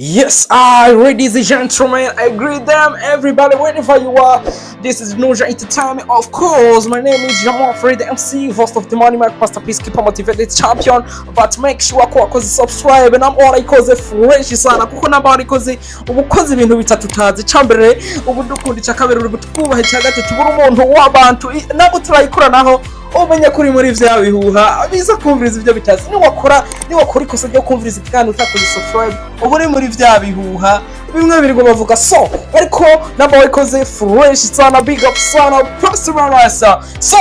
Yes, ladies and gentlemen, I greet them, everybody, wherever you are. This is NUJA Entertainment, of course. My name is Jamal Fred, the MC, host of the Money Mark Masterpiece, keeper motivated champion. But make sure ko subscribe, and I'm all Akoze fresh sana kuko nabari koze ubukoze ibintu bitatu tazi cyambere ubudukundi cyakabere uri gutukubahe cyagate tubura umuntu w'abantu nabo turayikoranaho umenye kuri muri vya bihuha biza kumviriza ibyo bitazi niwakora ikosa ryo kumviriza kandi utakoze subscribe uburi muri vya bihuha bimwe biri ngo bavuga so ariko nabo Akoze fresh sana, big up sana, personalizer. So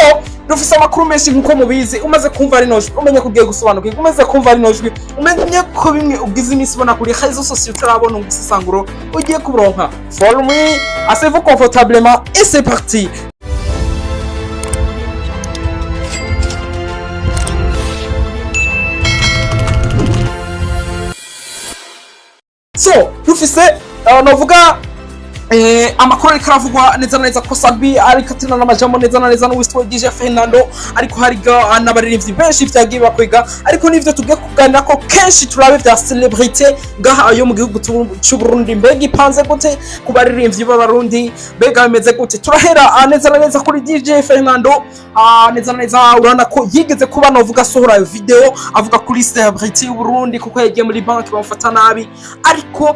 dufise amakuru menshi nkuko mubizi, umaze kumva ari nojwe umenye kugiye gusobanukirwa, umaze kumva ari nojwe umenye ko bimwe ubwiza iminsi ubona kuri réseaux sociaux utarabona ubusisanguro ugiye kuburonka. Follow me, asseyez-vous confortablement et c'est parti. So dufise novuga amakuru ariko aravugwa neza neza ko Sabi ariko atina n'amajambo neza neza n'uwitwa DJ Fernando, ariko hariga n'abaririmbyi benshi vyagiye bakwiga, ariko nivyo tugiye kuganira ko kenshi turabe vya celebrity ngaha yo mu gihugu cy'u Burundi. Mbega ipanze gute ku baririmbyi b'abarundi, mbega bimeze gute? Turahera neza neza kuri DJ Fernando. Neza neza urana ko yigeze kuba novuga sohora video avuga kuri celebrity y'u Burundi kuko yagiye muri banki bamufata nabi, ariko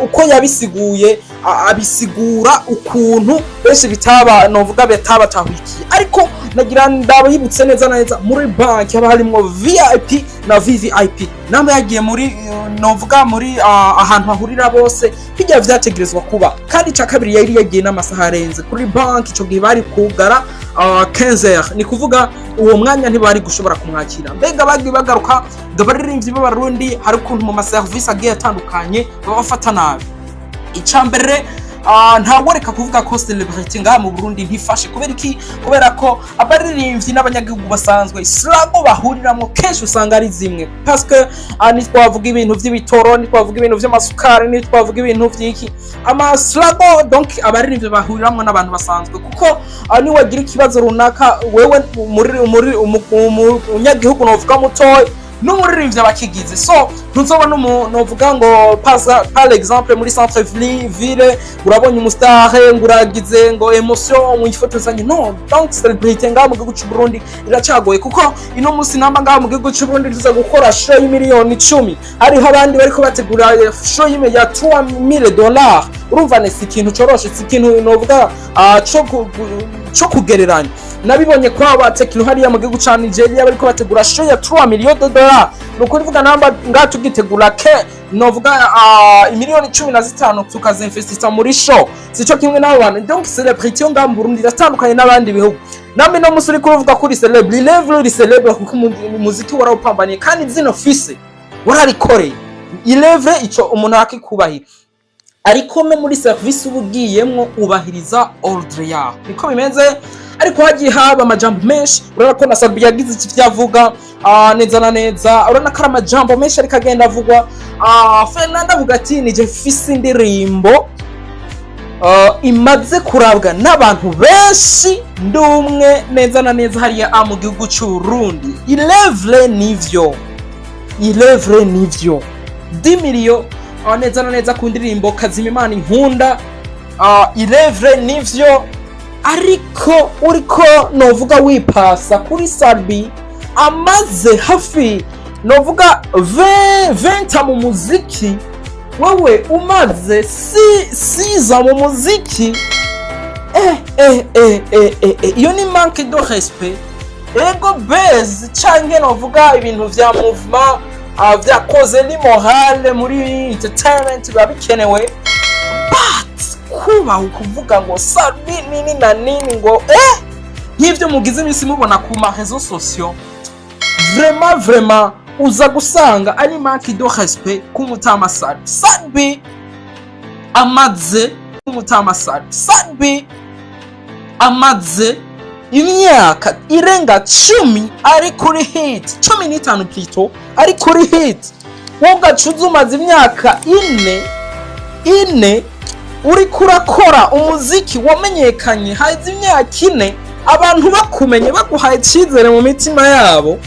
uko yabisiguye abisigura ukuntu benshi bitaba novuga batabatahwikiye, ariko nagira ndabibutse neza neza muri banki haba harimo VIP na VVIP. Namwe yagiye muri novuga muri ahantu hahurira bose bijya vyategerezwa kuba, kandi ca kabiri yari yagiye n'amasaha arenze kuri banki. Ico gihe bari kugara 15h, ni kuvuga uwo mwanya ntibari gushobora kumwakira. Mbega bagi bagaruka gabaririmbyi b'abarundi hari ukuntu mu maservice agiye atandukanye babafata nabi. Icambere ntabwo reka kuvuga ko celebrity ngaha mu Burundi ntifashe kubera ko abaririmbyi n'abanyagihugu basanzwe slago bahuriramo kenshi usanga ari zimwe, parce que ni twavuga ibintu by'ibitoro, ni twavuga ibintu by'amasukari, ni twavuga ibintu by'iki ama slago. Donc abaririmbyi bahuriramo n'abantu basanzwe, kuko ni wagira ikibazo runaka wewe muri umunyagihugu novuga mutoyi n'umuririmbyi abakigize. So ntuzobona novuga ngo par exemple muri centre ville urabonye umustar nguragize ngo emotion mu ifotozanye. No, donc celebrity ngaha mu gihugu cy'u Burundi iracagoye, kuko ino musi namba ngaha mu gihugu cy'u Burundi tuza gukora show y'imiliyoni 10, hariho abandi bariko bategura show ya $3000. urumva ne si ikintu coroshe, si ikintu novuga cyo kugereranya. Nabibonye kwa abatekino hariya mu gihugu ca Nigeria bariko bategura show ya $3,000,000. nuko rivuga namba ngaha tugitegura ke novuga imiliyoni 15 tukazinvestisa muri show. Sico kimwe n'abo bantu. Donc celebrity yo ngaha mu Burundi iratandukanye n'abandi bihugu. Namwe no musuri kuvuga kuri celebrity level celebrity kuko umuziki warawupambaniye kandi zino fise wararikoreye ilevre ico umuntu akikubahira, ariko no muri service ubugiyemwo ubahiriza ordre yaho niko bimeze. Ariko hagiye haba amajambo menshi, urana ko na Sabi yagize iki vyavuga neza na neza, urana ko amajambo menshi ariko agenda avugwa. Fernando avuga ati nije fisi indirimbo imaze kurabwa n'abantu benshi ndumwe neza na neza hariya mu gihugu cy'u Burundi. Ilevre nivyo 10 million neza na neza ku ndirimbo Kazima Imana inkunda. Ilevre nivyo, ariko uriko novuga wipasa kuri Sabi amaze hafi novuga 20 mu muziki, wewe umaze siza mu muziki. Iyo ni manque de respect. Ego base canke novuga ibintu vya movement vyakoze ni morale muri entertainment babikenewe, kuba ukuvuga ngo Sabi nini na nini ngo nk'ivyo mugize imisi mubona ku ma réseaux sociaux, vraiment uza gusanga ari manque de respect ku mutama Sabi. Sabi amaze ku mutama Sabi amaze imyaka irenga 10 ari kuri hit 15 plutôt ari kuri hit. Woga cuzumaze imyaka 4 uri kurakora umuziki wamenyekanye hazi imyaka 4, abantu bakumenye baguhaye cyizere mu mitima yabo,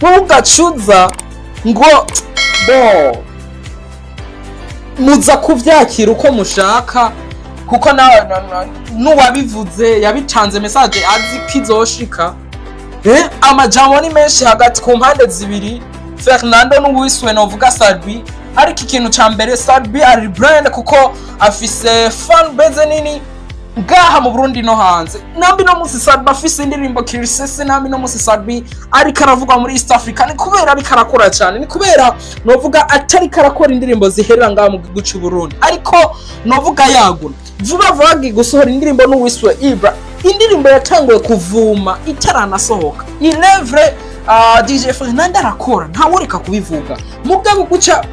wowe ugacuza ngo muza kuvyakira uko mushaka kuko n'uwabivuze yabitanze message azi kizoshika. Amajambo ni menshi hagati ku mpande zibiri, Fernando n'uwiswe novuga Salbi. Ariko ikintu ca mbere Salbi ari brand kuko afise fan base nini ngaha mu Burundi no hanze. Nambi no musi Salbi afise indirimbo kirisese, nambi no musi Salbi ari karavugwa muri East Africa, ni kubera ari karakora cyane, ni kubera novuga atari karakora indirimbo ziherera ngaha mu gihugu cy'u Burundi, ariko novuga yagura vuba vagi gusohora indirimbo n'uwiswe Ibra. Indirimbo yatanguye kuvuma itaranasohoka. Ilevre DJ Fernando arakora ntawureka kubivuga mugabo guca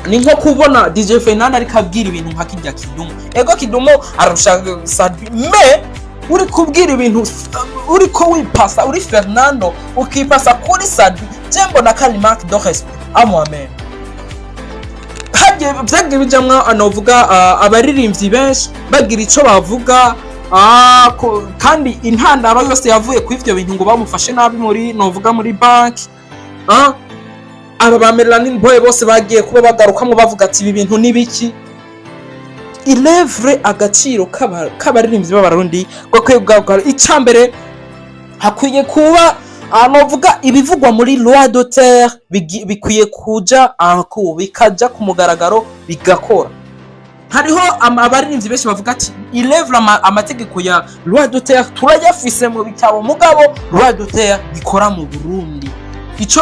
ni nko kubona DJ Fernando ari kabwira ibintu nka kijya Kidumu. Ego Kidumu arushaka Salbi me uri kubwira ibintu uri ko wipasa uri Fernando ukipasa kuri Salbi jembo na kalimat do respect amen. Haje byagiye bijamwa anovuga abaririmbyi benshi bagira ico bavuga kandi intandaro yose yavuye ku ivyo bintu ngo bamufashe nabi muri novuga muri bank. Aba Melanin boy bose bagiye kuba bagarukamwe bavuga ati ibi bintu nibiki. Ilevre agaciro kabaririmbyi b'abarundi ngo kwegwa icambere hakwiye kuba novuga ibivugwa muri loi d'auteur bikwiye kuja bikaja ku mugaragaro bigakora. Hariho abaririmbyi benshi bavuga ati Ilevre amategeko ya loi d'auteur turayafise mu bitabo mugabo loi d'auteur bikora mu Burundi. Ico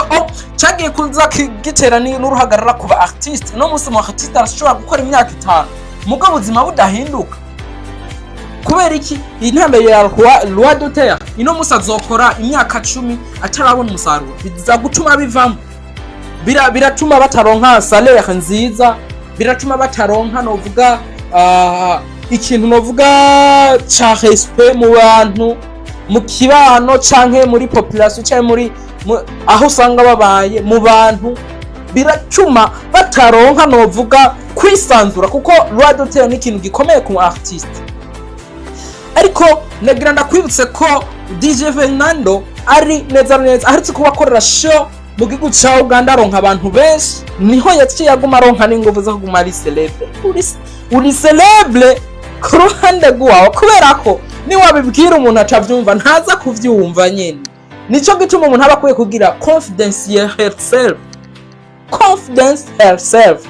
cagiye kuza giterani n'uruhagarara kuba artiste. No musi mu artiste arashobora gukora imyaka 5 mugabo ubuzima budahinduka. Kubera iki? Intambwe ya loi d'auteur ino musi azokora imyaka 10 atarabona umusaruro, biza gutuma bivamo. Biratuma bataronka salaire nziza, biratuma bataronka novuga ikintu novuga ca respect mu bantu, mu kibano canke muri population canke muri aho usanga babaye mu bantu. Biratuma bataronka novuga kwisanzura kuko loi d'auteur ni ikintu gikomeye ku artiste. Ariko nagira ndakwibutse ko DJ Fernando ari neza aherutse kuba akorera show mu gihugu ca Uganda aronka abantu benshi, niho yaciye aguma aronka n'inguvu zo kuguma ari celebre. Uri celebre ku ruhande rwawe kubera ko ni wabibwira umuntu atavyumva ntaza kuvyumva nyene. Nico gituma umuntu aba akwiye kugira confidence herself.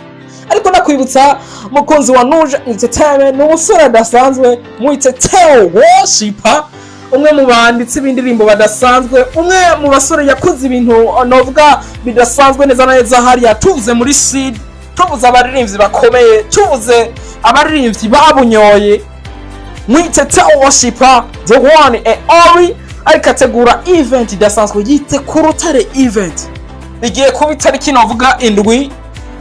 Ariko nakwibutsa mukunzi wa NUJA Entertainment n'umusore adasanzwe Mwitete worshipa, umwe mu banditsi b'indirimbo badasanzwe, umwe mu basore yakoze ibintu novuga bidasanzwe neza hariya. Tuvuze muri seed, tuvuze abaririmbyi bakomeye, tuvuze abaririmbyi babunyoye. Mwitete worshipa the one and only ariko ategura event idasanzwe yite ku Rutare event. Igiye kuba itariki novuga 7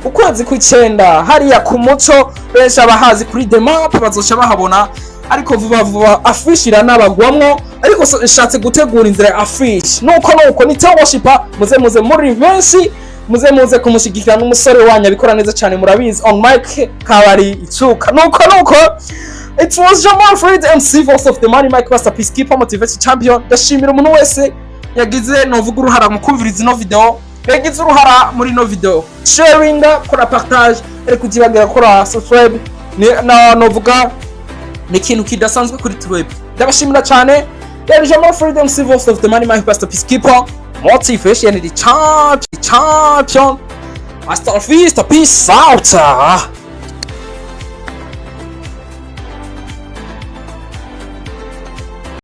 ukwezi kw'icenda hariya ku Muco. Benshi abahazi kuri The Map bazoca bahabona, ariko vuba affiche iranabagwamwo, ariko ishatse gutegura inzira ya affiche. Nuko ni Worshipa, muze muri benshi, muze kumushigikira n'umusore wanyu abikora neza cyane murabizi on mic kabari icuka. Nuko it was Jamal Fred MC voice of the money mic masterpiece keeper motivated champion. Ndashimira umuntu wese yagize novuga uruhara mu kumviriza ino video, yagize uruhara muri ino video, sharing, kora partage, ariko utibagira kora subscribe. Novuga ni ikintu kidasanzwe kuri tweb. Ndabashimira cyane. Yari Jamal Fred MC voice of the money mic masterpiece keeper motivation the champion. Hasta la vista, peace out.